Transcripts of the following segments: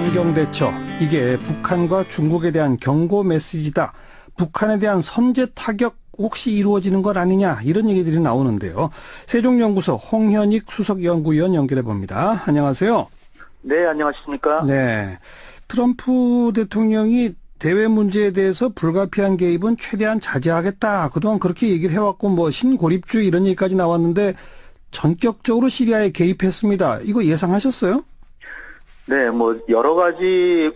강경대처, 이게 북한과 중국에 대한 경고 메시지다. 북한에 대한 선제 타격 혹시 이루어지는 것 아니냐, 이런 얘기들이 나오는데요. 세종연구소 홍현익 수석연구위원 연결해 봅니다. 안녕하세요. 네, 안녕하십니까. 네, 트럼프 대통령이 대외 문제에 대해서 불가피한 개입은 최대한 자제하겠다. 그동안 그렇게 얘기를 해왔고, 신고립주의 이런 얘기까지 나왔는데 전격적으로 시리아에 개입했습니다. 이거 예상하셨어요? 네, 여러 가지,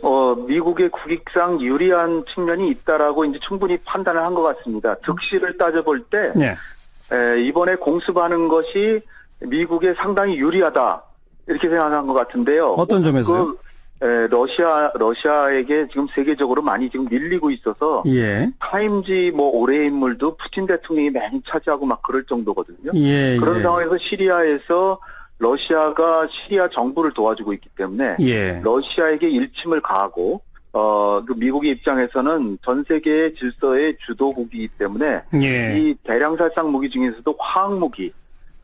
미국의 국익상 유리한 측면이 있다라고 이제 충분히 판단을 한 것 같습니다. 득실을 따져볼 때, 네. 이번에 공습하는 것이 미국에 상당히 유리하다. 이렇게 생각한 것 같은데요. 어떤 점에서요? 러시아에게 지금 세계적으로 많이 지금 밀리고 있어서, 예. 타임지 올해 인물도 푸틴 대통령이 많이 차지하고 막 그럴 정도거든요. 예. 그런 예. 상황에서 시리아에서 러시아가 시리아 정부를 도와주고 있기 때문에 예. 러시아에게 일침을 가하고 미국의 입장에서는 전 세계의 질서의 주도국이기 때문에 예. 이 대량 살상 무기 중에서도 화학 무기,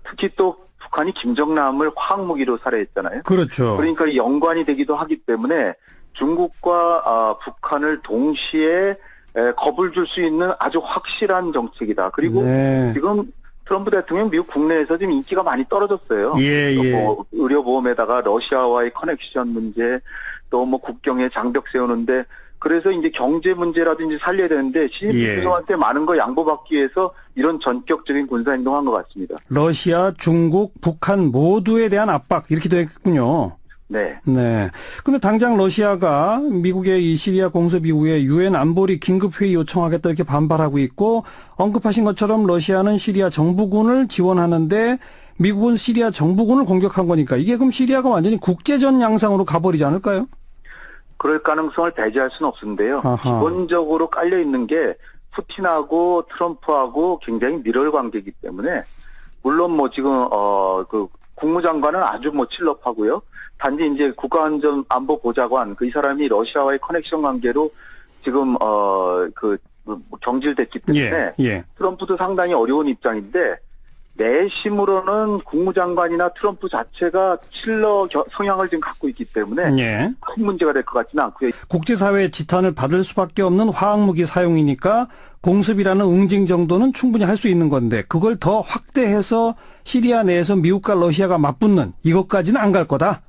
특히 또 북한이 김정남을 화학 무기로 살해했잖아요. 그렇죠. 그러니까 이 연관이 되기도 하기 때문에 중국과 북한을 동시에 겁을 줄 수 있는 아주 확실한 정책이다. 그리고 네. 지금 트럼프 대통령 미국 국내에서 지금 인기가 많이 떨어졌어요. 예, 예. 의료보험에다가 러시아와의 커넥션 문제, 또 국경에 장벽 세우는데, 그래서 이제 경제 문제라든지 살려야 되는데, 시진핑 주석한테 많은 거 양보받기 위해서 이런 전격적인 군사행동한 것 같습니다. 러시아, 중국, 북한 모두에 대한 압박, 이렇게 되겠군요. 네. 네. 근데 당장 러시아가 미국의 이 시리아 공습 이후에 유엔 안보리 긴급회의 요청하겠다 이렇게 반발하고 있고, 언급하신 것처럼 러시아는 시리아 정부군을 지원하는데 미국은 시리아 정부군을 공격한 거니까 이게 그럼 시리아가 완전히 국제전 양상으로 가버리지 않을까요? 그럴 가능성을 배제할 수는 없는데요. 아하. 기본적으로 깔려 있는 게 푸틴하고 트럼프하고 굉장히 밀월 관계이기 때문에, 물론 지금 국무장관은 아주 칠럽하고요. 단지 이제 국가안전안보보좌관, 이 사람이 러시아와의 커넥션 관계로 지금 경질됐기 때문에 예. 트럼프도 상당히 어려운 입장인데, 내심으로는 국무장관이나 트럼프 자체가 칠러 성향을 지금 갖고 있기 때문에 예. 큰 문제가 될 것 같지는 않고요. 국제사회의 지탄을 받을 수밖에 없는 화학무기 사용이니까 공습이라는 응징 정도는 충분히 할 수 있는 건데, 그걸 더 확대해서 시리아 내에서 미국과 러시아가 맞붙는 이것까지는 안 갈 거다.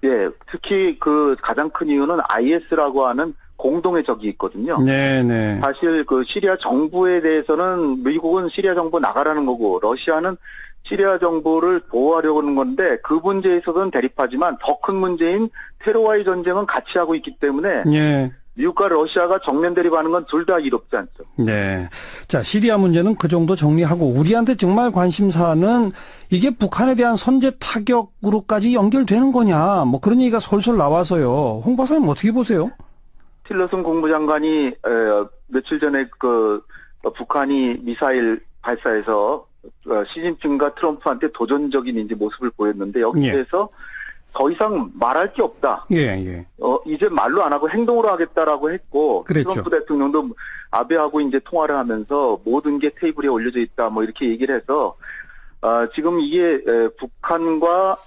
예, 특히 가장 큰 이유는 IS라고 하는 공동의 적이 있거든요. 네네. 사실 시리아 정부에 대해서는 미국은 시리아 정부 나가라는 거고, 러시아는 시리아 정부를 보호하려고 하는 건데, 그 문제에 있어서는 대립하지만 더 큰 문제인 테러와의 전쟁은 같이 하고 있기 때문에 예. 미국과 러시아가 정면 대립하는 건 둘 다 이롭지 않죠. 네. 자, 시리아 문제는 그 정도 정리하고, 우리한테 정말 관심사는 이게 북한에 대한 선제 타격으로까지 연결되는 거냐, 그런 얘기가 솔솔 나와서요. 홍 박사님 어떻게 보세요? 틸러슨 국무장관이 며칠 전에 북한이 미사일 발사해서 시진핑과 트럼프한테 도전적인 이제 모습을 보였는데, 여기에서 더 이상 말할 게 없다. 예. 이제 말로 안 하고 행동으로 하겠다라고 했고, 그랬죠. 트럼프 대통령도 아베하고 이제 통화를 하면서 모든 게 테이블에 올려져 있다, 이렇게 얘기를 해서, 지금 이게 북한과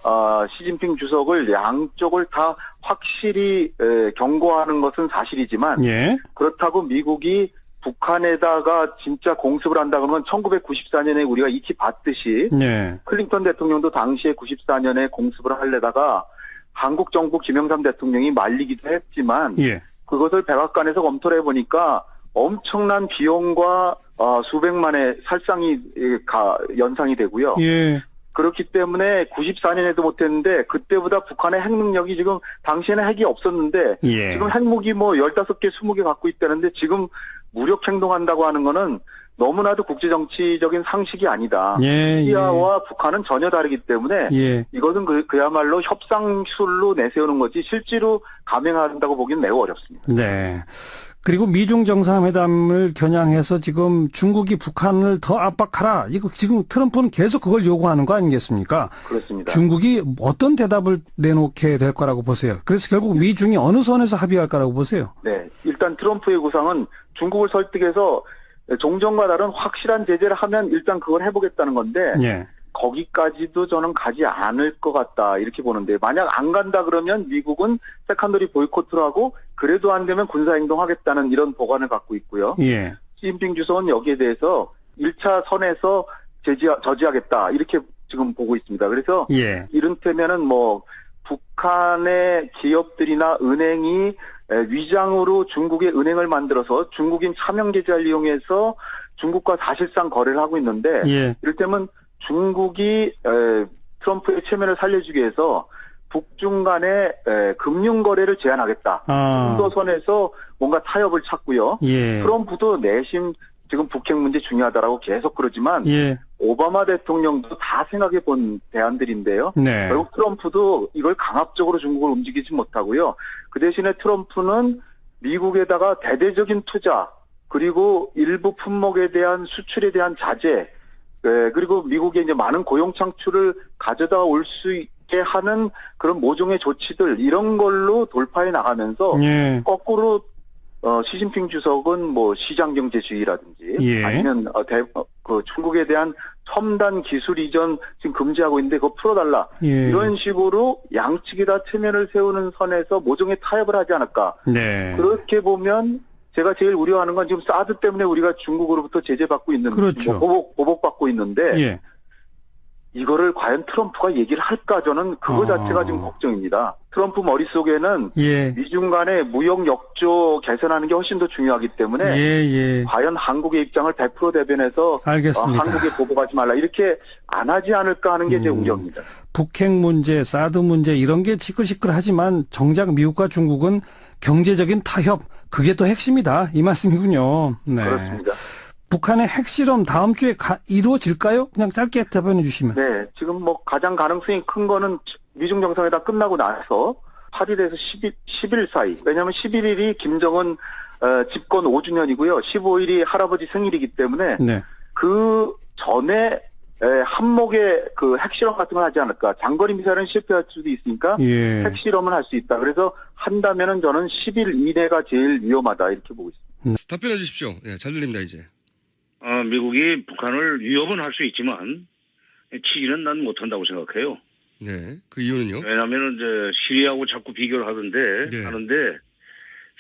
시진핑 주석을 양쪽을 다 확실히 경고하는 것은 사실이지만, 예. 그렇다고 미국이 북한에다가 진짜 공습을 한다 그러면 1994년에 우리가 익히 봤듯이, 예. 클린턴 대통령도 당시에 94년에 공습을 하려다가 한국 정부 김영삼 대통령이 말리기도 했지만, 예. 그것을 백악관에서 검토를 해보니까 엄청난 비용과 수백만의 살상이 연상이 되고요. 예. 그렇기 때문에 94년에도 못했는데, 그때보다 북한의 핵 능력이 지금, 당시에는 핵이 없었는데 예. 지금 핵무기 15개, 20개 갖고 있다는데, 지금 무력 행동한다고 하는 거는 너무나도 국제정치적인 상식이 아니다. 예. 시리아와 북한은 전혀 다르기 때문에 예. 이것은 그야말로 협상술로 내세우는 거지 실제로 감행한다고 보기는 매우 어렵습니다. 네. 그리고 미중 정상회담을 겨냥해서 지금 중국이 북한을 더 압박하라. 이거 지금 트럼프는 계속 그걸 요구하는 거 아니겠습니까? 그렇습니다. 중국이 어떤 대답을 내놓게 될 거라고 보세요? 그래서 결국 미중이 어느 선에서 합의할 거라고 보세요? 네. 일단 트럼프의 구상은 중국을 설득해서 종전과 다른 확실한 제재를 하면 일단 그걸 해보겠다는 건데, 예. 거기까지도 저는 가지 않을 것 같다 이렇게 보는데 만약 안 간다 그러면 미국은 세컨더리 보이콧을 하고 그래도 안 되면 군사행동하겠다는 이런 보관을 갖고 있고요. 예. 시진핑 주석은 여기에 대해서 1차 선에서 저지하겠다 이렇게 지금 보고 있습니다. 그래서 예. 이른테면은 뭐 북한의 기업들이나 은행이 위장으로 중국의 은행을 만들어서 중국인 차명 계좌를 이용해서 중국과 사실상 거래를 하고 있는데 예. 이를테면 중국이 트럼프의 체면을 살려주기 위해서 북중 간의 금융 거래를 제한하겠다. 인도선에서 뭔가 타협을 찾고요. 예. 트럼프도 내심 지금 북핵 문제 중요하다라고 계속 그러지만 예. 오바마 대통령도 다 생각해 본 대안들인데요. 네. 결국 트럼프도 이걸 강압적으로 중국을 움직이지 못하고요. 그 대신에 트럼프는 미국에다가 대대적인 투자 그리고 일부 품목에 대한 수출에 대한 자제 그리고 미국에 이제 많은 고용 창출을 가져다 올 수 있게 하는 그런 모종의 조치들 이런 걸로 돌파해 나가면서 예. 거꾸로 시진핑 주석은 뭐 시장 경제주의라든지 예. 아니면 그 중국에 대한 첨단 기술 이전 지금 금지하고 있는데 그거 풀어달라 예. 이런 식으로 양측이 다 체면을 세우는 선에서 모종의 타협을 하지 않을까. 네. 그렇게 보면 제가 제일 우려하는 건 지금 사드 때문에 우리가 중국으로부터 제재받고 있는 그렇죠. 보복받고 있는데 예. 이거를 과연 트럼프가 얘기를 할까 저는 그거 자체가 지금 걱정입니다. 트럼프 머릿속에는 예. 미중 간의 무역 역조 개선하는 게 훨씬 더 중요하기 때문에 예. 과연 한국의 입장을 100% 대변해서 알겠습니다. 한국에 보복하지 말라 이렇게 안 하지 않을까 하는 게 제 우려입니다. 북핵 문제, 사드 문제 이런 게 시끌시끌하지만 정작 미국과 중국은 경제적인 타협 그게 또 핵심이다 이 말씀이군요. 네. 그렇습니다. 북한의 핵실험 다음 주에 이루어질까요? 그냥 짧게 답변해 주시면. 네, 지금 뭐 가장 가능성이 큰 거는 미중 정상회담 끝나고 나서 8일에서 10일 사이. 왜냐하면 11일이 김정은 집권 5주년이고요. 15일이 할아버지 생일이기 때문에 네. 그 전에 한목의 그 핵실험 같은 걸 하지 않을까. 장거리 미사일은 실패할 수도 있으니까 예. 핵실험을 할 수 있다. 그래서 한다면은 저는 10일 이내가 제일 위험하다 이렇게 보고 있습니다. 답변해 주십시오. 예, 잘 들립니다 이제. 미국이 북한을 위협은 할 수 있지만 치기는 난 못한다고 생각해요. 네, 그 이유는요? 왜냐하면 이제 시리아하고 자꾸 비교를 네. 하는데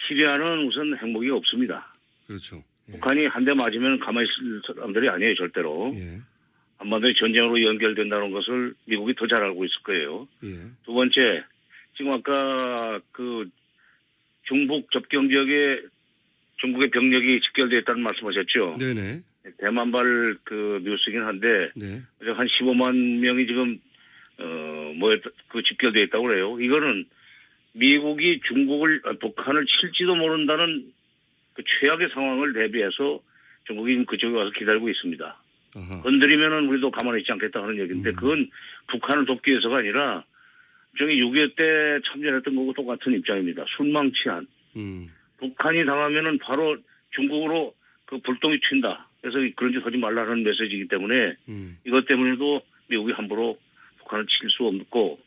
시리아는 우선 핵무기 없습니다. 그렇죠. 예. 북한이 한 대 맞으면 가만히 있을 사람들이 아니에요, 절대로. 예. 한반도의 전쟁으로 연결된다는 것을 미국이 더 잘 알고 있을 거예요. 예. 두 번째, 지금 아까 그 중북 접경 지역에 중국의 병력이 집결되어 있다는 말씀하셨죠. 네네. 대만발 그 뉴스긴 한데 네. 한 15만 명이 지금 집결되어 있다고 그래요. 이거는 미국이 북한을 칠지도 모른다는 그 최악의 상황을 대비해서 중국이 그쪽에 와서 기다리고 있습니다. 아하. 건드리면은 우리도 가만히 있지 않겠다 하는 얘기인데 그건 북한을 돕기 위해서가 아니라 저기 6.25 때 참전했던 거고 똑같은 입장입니다. 순망치한. 북한이 당하면은 바로 중국으로 그 불똥이 튄다. 그래서 그런 짓 하지 말라는 메시지이기 때문에 이것 때문에도 미국이 함부로 북한을 칠 수 없고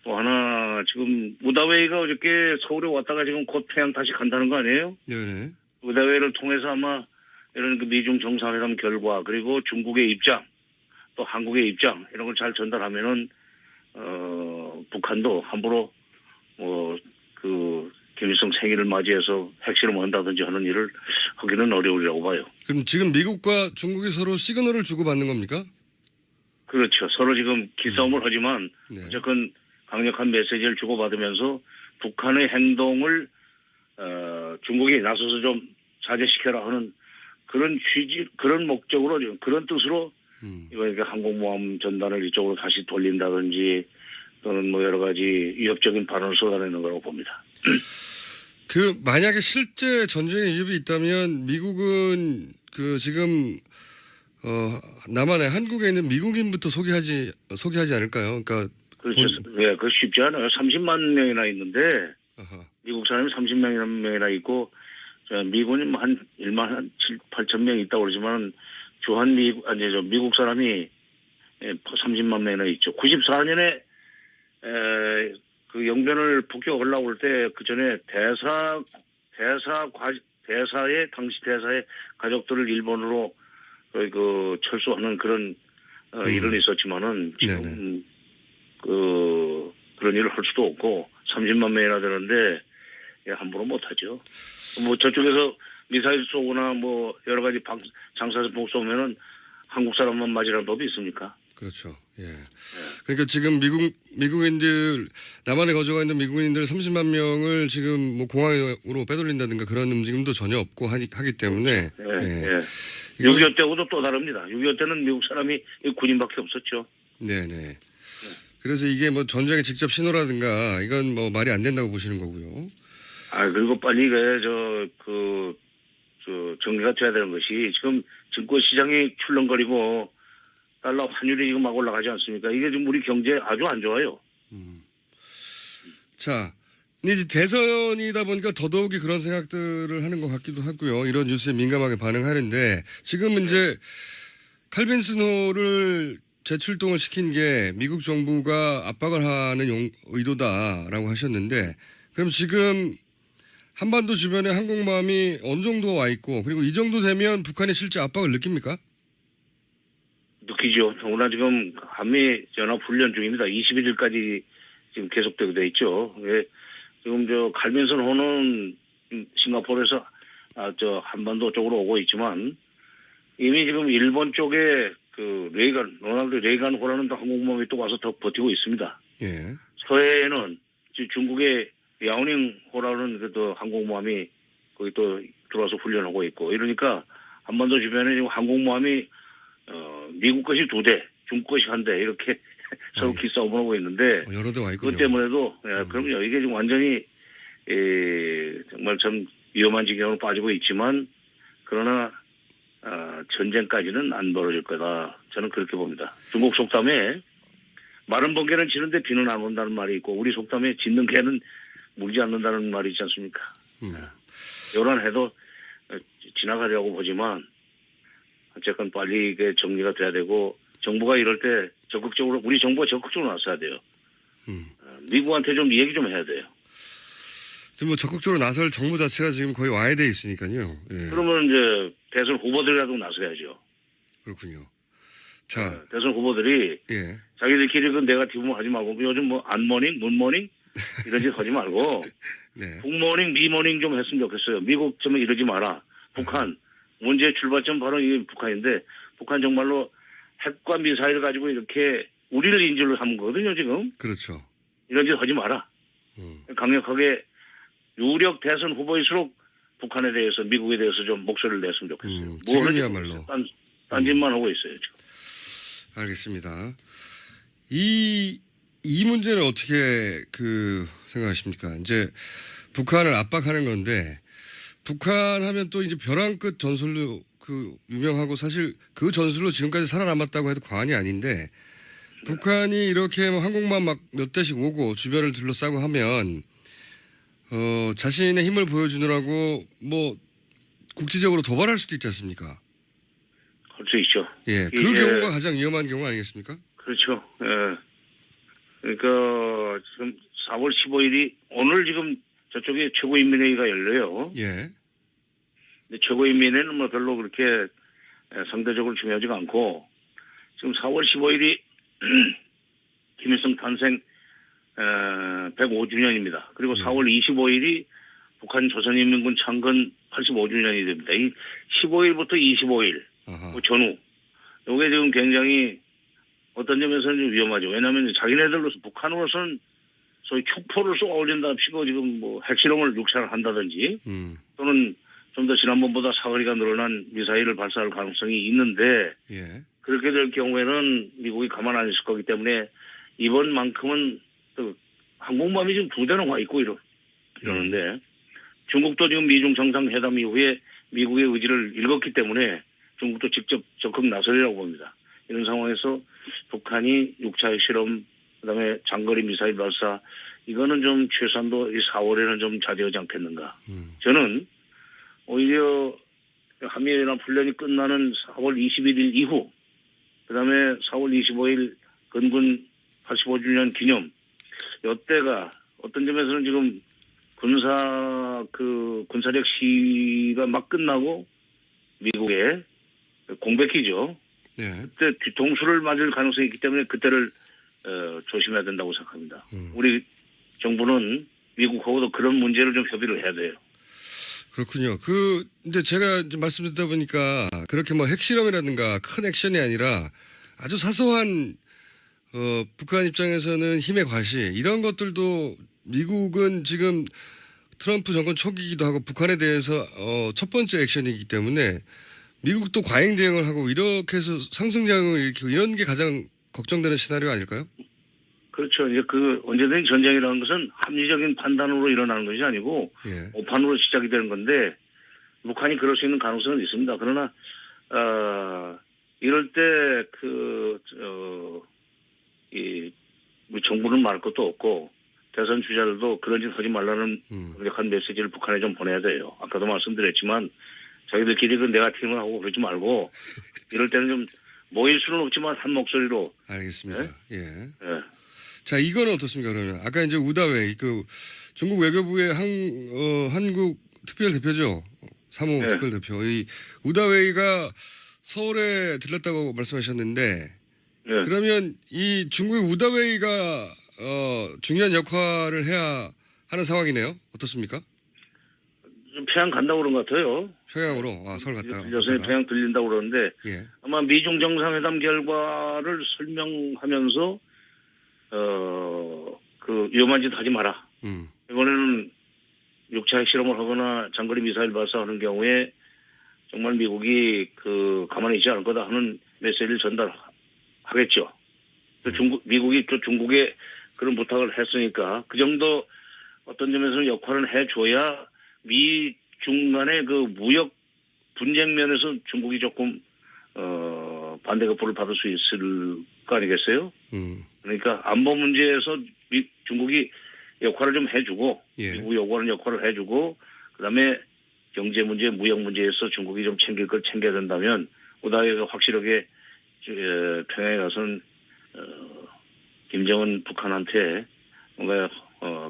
또 하나 지금 무다웨이가 어저께 서울에 왔다가 지금 곧 평양 다시 간다는 거 아니에요? 네네. 무다웨이를 통해서 아마 이런 그 미중 정상회담 결과 그리고 중국의 입장 또 한국의 입장 이런 걸 잘 전달하면은 북한도 함부로 김일성 생일을 맞이해서 핵실험을 한다든지 하는 일을 하기는 어려우리라고 봐요. 그럼 지금 미국과 중국이 서로 시그널을 주고받는 겁니까? 그렇죠. 서로 지금 기싸움을 하지만 네. 어쨌건 강력한 메시지를 주고받으면서 북한의 행동을 중국이 나서서 좀 자제시켜라 하는 그런 취지, 그런 목적으로 그런 뜻으로 이번에 항공모함 전단을 이쪽으로 다시 돌린다든지 또는 뭐 여러 가지 위협적인 발언을 쏟아내는 거라고 봅니다. 그 만약에 실제 전쟁에 위협이 있다면 미국은 그 지금 남한에 한국에 있는 미국인부터 소개하지 않을까요? 그러니까 그렇죠. 네, 그 쉽지 않아요. 30만 명이나 있는데 아하. 미국 사람이 30만 명이나 있고 미군이 뭐 한 1만 8천 명 있다고 그러지만 미국 사람이 30만 명이나 있죠. 94년에 그 영변을 폭격하려고 할 때 그 전에 당시 대사의 가족들을 일본으로 그 철수하는 그런 일은 있었지만은 지금 네네. 그런 일을 할 수도 없고 30만 명이나 되는데 함부로 못하죠. 뭐 저쪽에서 미사일 쏘거나 뭐 여러 가지 장사제품 쏘면은 한국 사람만 맞으라는 법이 있습니까? 그렇죠. 예. 그러니까 지금 미국인들, 남한에 거주가 있는 미국인들 30만 명을 지금 뭐 공항으로 빼돌린다든가 그런 움직임도 전혀 없고 하기 때문에. 예. 예. 예. 6.25 때하고도 또 다릅니다. 6.25 때는 미국 사람이 군인밖에 없었죠. 네네. 그래서 이게 뭐 전쟁의 직접 신호라든가 이건 뭐 말이 안 된다고 보시는 거고요. 그리고 빨리 정리가 돼야 되는 것이 지금 증권 시장이 출렁거리고 달러 환율이 지금 막 올라가지 않습니까? 이게 지금 우리 경제 아주 안 좋아요. 자, 이제 대선이다 보니까 더더욱이 그런 생각들을 하는 것 같기도 하고요. 이런 뉴스에 민감하게 반응하는데 지금 이제 칼빈 스노우를 재출동을 시킨 게 미국 정부가 압박을 하는 의도다라고 하셨는데 그럼 지금 한반도 주변에 항공모함이 어느 정도 와 있고 그리고 이 정도 되면 북한이 실제 압박을 느낍니까? 느끼죠. 더구나 지금 한미 연합 훈련 중입니다. 21일까지 지금 계속되고 돼 있죠. 지금 칼빈슨 호는 싱가포르에서 한반도 쪽으로 오고 있지만 이미 지금 일본 쪽에 로널드 레이간 호라는 항공모함이 또 와서 더 버티고 있습니다. 예. 서해에는 중국의 야오닝 호라는 항공모함이 거기 또 들어와서 훈련하고 있고 이러니까 한반도 주변에 지금 항공모함이 미국 것이 2대, 중국 것이 1대 이렇게 서로 기싸움을 하고 있는데 여러 대 와 있군요. 그것 때문에도 그럼요. 이게 지금 완전히 정말 참 위험한 지경으로 빠지고 있지만 그러나 전쟁까지는 안 벌어질 거다. 저는 그렇게 봅니다. 중국 속담에 마른 번개는 지는데 비는 안 온다는 말이 있고 우리 속담에 짖는 개는 물지 않는다는 말이 있지 않습니까? 요란해도 지나가려고 보지만 어쨌건 빨리 이게 정리가 돼야 되고 정부가 이럴 때 적극적으로 우리 정부가 적극적으로 나서야 돼요. 미국한테 좀 얘기 좀 해야 돼요. 지금 뭐 적극적으로 나설 정부 자체가 지금 거의 와야 돼 있으니까요. 예. 그러면 이제 대선 후보들이라도 나서야죠. 그렇군요. 자, 대선 후보들이 예. 자기들끼리 네거티브만 하지 말고 요즘 뭐 안모닝, 문모닝 이런 짓 하지 말고 네. 북모닝, 미모닝 좀 했으면 좋겠어요. 미국 좀 이러지 마라. 북한 문제의 출발점 바로 이 북한인데 북한 정말로 핵과 미사일을 가지고 이렇게 우리를 인질로 삼은 거거든요 지금. 그렇죠. 이런 짓 하지 마라. 강력하게 유력 대선 후보일수록 북한에 대해서 미국에 대해서 좀 목소리를 냈으면 좋겠어요. 지금이야말로. 딴짓만 하고 있어요 지금. 알겠습니다. 이 문제는 어떻게 생각하십니까? 이제 북한을 압박하는 건데 북한 하면 또 이제 벼랑 끝 전술로 유명하고 사실 그 전술로 지금까지 살아남았다고 해도 과언이 아닌데 북한이 이렇게 뭐 항공모함 막 몇 대씩 오고 주변을 둘러싸고 하면 자신의 힘을 보여주느라고 뭐 국지적으로 도발할 수도 있지 않습니까? 할 수 있죠. 예, 그 경우가 가장 위험한 경우 아니겠습니까? 그렇죠. 예. 그러니까 지금 4월 15일이 오늘 지금 저쪽에 최고인민회의가 열려요. 예. 근데 최고인민회는 뭐 별로 그렇게 상대적으로 중요하지가 않고 지금 4월 15일이 김일성 탄생 105주년입니다. 그리고 4월 25일이 북한 조선인민군 창건 85주년이 됩니다. 이 15일부터 25일 그 전후 이게 지금 굉장히 어떤 점에서는 좀 위험하죠. 왜냐하면 자기네들로서 북한으로서는 소위 큐포를 쏘아 올린답시고 지금 뭐 핵실험을 육사를 한다든지 또는 좀 더 지난번보다 사거리가 늘어난 미사일을 발사할 가능성이 있는데 예. 그렇게 될 경우에는 미국이 가만 안 있을 거기 때문에 이번만큼은 또 항공모함이 지금 2대나 와 있고 이러는데 중국도 지금 미중 정상회담 이후에 미국의 의지를 읽었기 때문에 중국도 직접 적극 나서리라고 봅니다. 이런 상황에서 북한이 6차 핵실험 그다음에 장거리 미사일 발사 이거는 좀 최소한도 이 4월에는 좀 자제하지 않겠는가. 저는 오히려 한미연합 훈련이 끝나는 4월 21일 이후 그다음에 4월 25일 건군 85주년 기념 이때가 어떤 점에서는 지금 군사력 시위가 막 끝나고 미국의 공백기죠. 예. 그때 뒤통수를 맞을 가능성이 있기 때문에 그때를 조심해야 된다고 생각합니다. 우리 정부는 미국하고도 그런 문제를 좀 협의를 해야 돼요. 그렇군요. 근데 제가 이제 말씀 듣다 보니까 그렇게 뭐 핵실험이라든가 큰 액션이 아니라 아주 사소한, 북한 입장에서는 힘의 과시, 이런 것들도 미국은 지금 트럼프 정권 초기이기도 하고 북한에 대해서, 첫 번째 액션이기 때문에 미국도 과잉 대응을 하고 이렇게 해서 상승장을 일으키고 이런 게 가장 걱정되는 시나리오 아닐까요? 그렇죠. 이제 언제든지 전쟁이라는 것은 합리적인 판단으로 일어나는 것이 아니고 예. 오판으로 시작이 되는 건데 북한이 그럴 수 있는 가능성은 있습니다. 그러나 이럴 때 우리 정부는 말할 것도 없고 대선 주자들도 그런 짓 하지 말라는 강력한 메시지를 북한에 좀 보내야 돼요. 아까도 말씀드렸지만 자기들끼리 그 네거티브를 하고 그러지 말고 이럴 때는 좀 모일 수는 없지만 한 목소리로. 알겠습니다. 네? 예. 예. 자, 이거는 어떻습니까, 그러면? 아까 이제 우다웨이, 중국 외교부의 한국 특별 대표죠. 사무 네. 특별 대표. 이 우다웨이가 서울에 들렀다고 말씀하셨는데, 예. 그러면 이 중국의 우다웨이가, 중요한 역할을 해야 하는 상황이네요. 어떻습니까? 좀 평양 간다고 그런 것 같아요. 평양으로, 서울 갔다가. 들려서 평양 들린다고 그러는데 예. 아마 미중 정상회담 결과를 설명하면서 위험한 짓 하지 마라. 이번에는 6차 핵실험을 하거나 장거리 미사일 발사하는 경우에 정말 미국이 가만히 있지 않을 거다 하는 메시지를 전달하겠죠. 미국이 또 중국에 그런 부탁을 했으니까 그 정도 어떤 점에서는 역할을 해줘야 미중 간의 무역 분쟁 면에서 중국이 조금 반대급부를 받을 수 있을 거 아니겠어요? 그러니까 안보 문제에서 중국이 역할을 좀 해주고 예. 미국 요구하는 역할을 해주고 그다음에 경제 문제, 무역 문제에서 중국이 좀 챙길 걸 챙겨야 된다면 우다웨이가 확실하게 평양에 가서는 김정은 북한한테 뭔가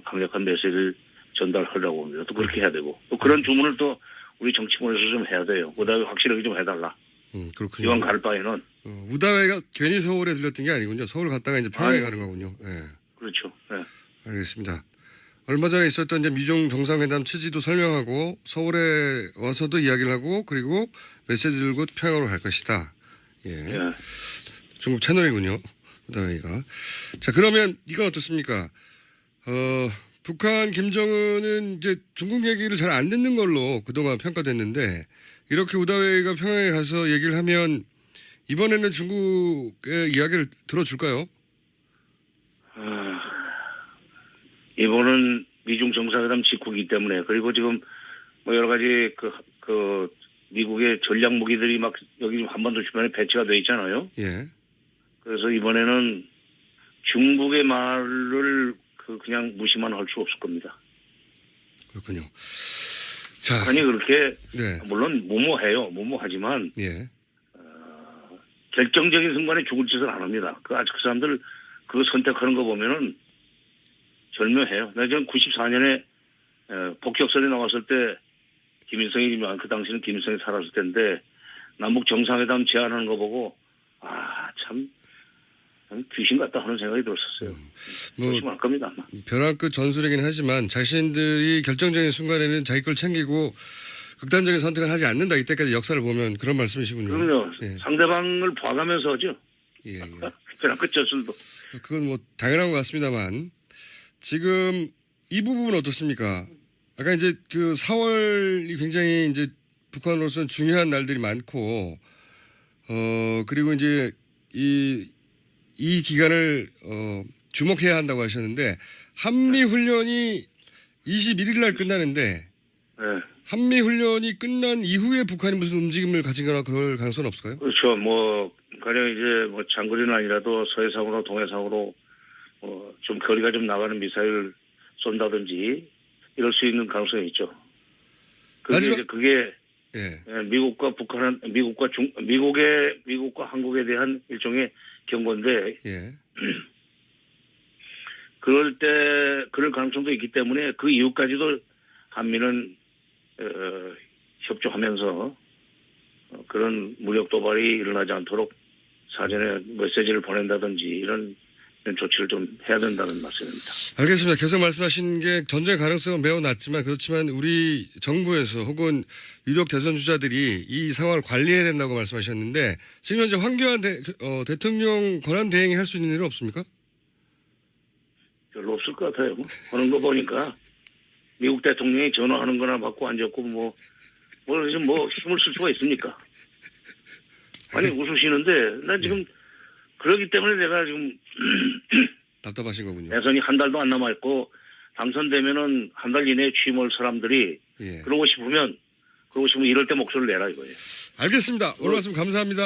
강력한 메시지를 전달하려고 합니다. 또 그렇게 해야 되고 또 그런 주문을 또 우리 정치권에서 좀 해야 돼요. 우다웨이 확실하게 좀 해달라. 그렇군요. 이왕 갈 바에는. 우다웨이가 괜히 서울에 들렸던 게 아니군요. 서울 갔다가 이제 평양에 가는 거군요. 예. 그렇죠. 네. 알겠습니다. 얼마 전에 있었던 이제 미중 정상회담 취지도 설명하고 서울에 와서도 이야기를 하고 그리고 메시지 들고 평양으로 갈 것이다. 예. 예. 중국 채널이군요. 우다웨이가. 자, 그러면 이건 어떻습니까? 북한 김정은은 이제 중국 얘기를 잘 안 듣는 걸로 그동안 평가됐는데 이렇게 우다웨이가 평양에 가서 얘기를 하면 이번에는 중국의 이야기를 들어줄까요? 이번은 미중 정상회담 직후이기 때문에 그리고 지금 여러 가지 미국의 전략 무기들이 막 여기 지금 한반도 주변에 배치가 돼 있잖아요. 예. 그래서 이번에는 중국의 말을 그냥 무시만 할 수 없을 겁니다. 그렇군요. 자, 북한이 그렇게 네. 물론 무모하지만 예. 결정적인 순간에 죽을 짓을 안 합니다. 아직 그 사람들 그거 선택하는 거 보면은 절묘해요. 내가 지금 94년에 복격설이 나왔을 때 김일성이 그 당시는 김일성이 살았을 때인데 남북 정상회담 제안하는 거 보고 참 귀신 같다 하는 생각이 들었었어요. 조심할 겁니다. 아마. 벼랑 끝 전술이긴 하지만 자신들이 결정적인 순간에는 자기 걸 챙기고 극단적인 선택을 하지 않는다. 이때까지 역사를 보면 그런 말씀이시군요. 그럼요. 예. 상대방을 봐가면서 하죠. 예. 벼랑 끝 전술도. 그건 뭐 당연한 것 같습니다만 지금 이 부분은 어떻습니까? 아까 이제 4월이 굉장히 이제 북한으로서는 중요한 날들이 많고 그리고 이제 이 기간을 주목해야 한다고 하셨는데 한미훈련이 21일 날 끝나는데 네. 한미훈련이 끝난 이후에 북한이 무슨 움직임을 가지거나 그럴 가능성은 없을까요? 그렇죠. 가령 이제 장거리는 아니라도 서해상으로 동해상으로 좀 거리가 좀 나가는 미사일을 쏜다든지 이럴 수 있는 가능성이 있죠. 그게 예. 미국과 한국에 대한 일종의 경고인데 예. 그럴 가능성도 있기 때문에 그 이후까지도 한미는 협조하면서 그런 무력 도발이 일어나지 않도록 사전에 메시지를 보낸다든지 이런 조치를 좀 해야 된다는 말씀입니다. 알겠습니다. 계속 말씀하신 게 전쟁 가능성은 매우 낮지만 그렇지만 우리 정부에서 혹은 유력 대선 주자들이 이 상황을 관리해야 된다고 말씀하셨는데 지금 현재 황교안 대통령 권한 대행이 할 수 있는 일은 없습니까? 별로 없을 것 같아요. 하는 거 보니까 미국 대통령이 전화하는 거나 받고 앉았고 뭐 힘을 쓸 수가 있습니까? 아니 웃으시는데 난 지금 그러기 때문에 내가 지금 답답하신 거군요. 대선이 한 달도 안 남아있고 당선되면은 한 달 이내에 취임할 사람들이 예. 그러고 싶으면 이럴 때 목소리를 내라 이거예요. 알겠습니다. 오늘 말씀 감사합니다.